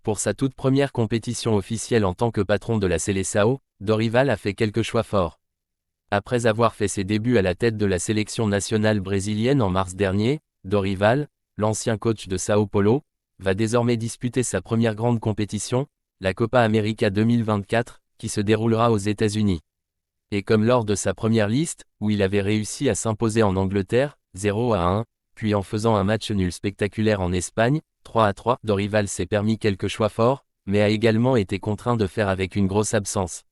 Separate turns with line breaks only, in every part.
Pour sa toute première compétition officielle en tant que patron de la Seleção, Dorival a fait quelques choix forts. Après avoir fait ses débuts à la tête de la sélection nationale brésilienne en mars dernier, Dorival, l'ancien coach de São Paulo, va désormais disputer sa première grande compétition, la Copa América 2024, qui se déroulera aux États-Unis. Et comme lors de sa première liste, où il avait réussi à s'imposer en Angleterre, 0-1, puis en faisant un match nul spectaculaire en Espagne, 3-3, Dorival s'est permis quelques choix forts, mais a également été contraint de faire avec une grosse absence.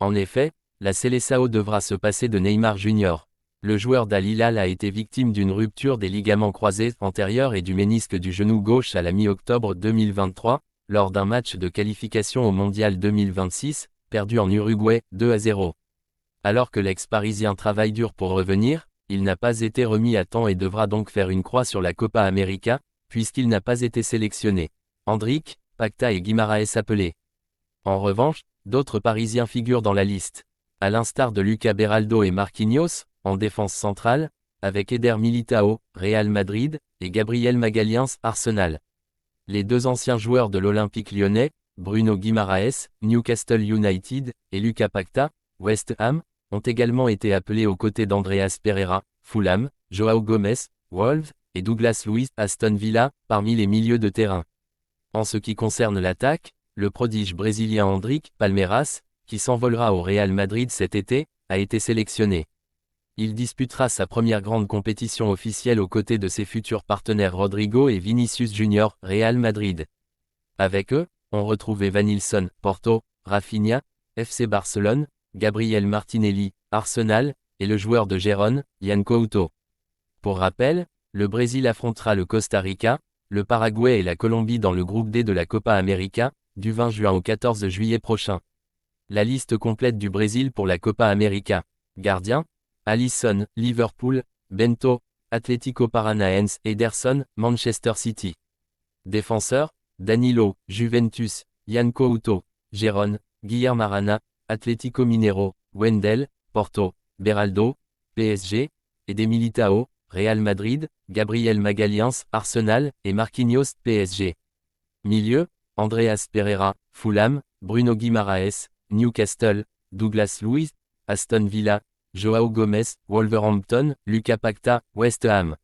En effet, la Seleção devra se passer de Neymar Jr. Le joueur d'Al Hilal a été victime d'une rupture des ligaments croisés antérieurs et du ménisque du genou gauche à la mi-octobre 2023, lors d'un match de qualification au Mondial 2026, perdu en Uruguay, 2-0. Alors que l'ex-parisien travaille dur pour revenir, il n'a pas été remis à temps et devra donc faire une croix sur la Copa América, puisqu'il n'a pas été sélectionné. Endrick, Pacta et Guimaraes appelés. En revanche, d'autres Parisiens figurent dans la liste. À l'instar de Lucas Beraldo et Marquinhos, en défense centrale, avec Eder Militão, Real Madrid, et Gabriel Magalhães, Arsenal. Les deux anciens joueurs de l'Olympique lyonnais, Bruno Guimaraes, Newcastle United, et Lucas Pacta, West Ham, ont également été appelés aux côtés d'Andreas Pereira, Fulham, João Gomes, Wolves, et Douglas Luiz, Aston Villa, parmi les milieux de terrain. En ce qui concerne l'attaque, le prodige brésilien Endrick, Palmeiras, qui s'envolera au Real Madrid cet été, a été sélectionné. Il disputera sa première grande compétition officielle aux côtés de ses futurs partenaires Rodrigo et Vinícius Junior, Real Madrid. Avec eux, on retrouve Evanilson, Porto, Rafinha, FC Barcelone, Gabriel Martinelli, Arsenal, et le joueur de Gérone, Yan Couto. Pour rappel, le Brésil affrontera le Costa Rica, le Paraguay et la Colombie dans le groupe D de la Copa América, du 20 juin au 14 juillet prochain. La liste complète du Brésil pour la Copa América. Gardien, Alisson, Liverpool, Bento, Atlético Paranaense, Ederson, Manchester City. Défenseur, Danilo, Juventus, Yan Couto, Gérone, Guilherme Arana, Atlético Mineiro, Wendel, Porto, Beraldo, PSG, Eder Militão, Real Madrid, Gabriel Magalhães, Arsenal, et Marquinhos, PSG. Milieu, Andreas Pereira, Fulham, Bruno Guimaraes, Newcastle, Douglas Luiz, Aston Villa, João Gomes, Wolverhampton, Lucas Pacta, West Ham.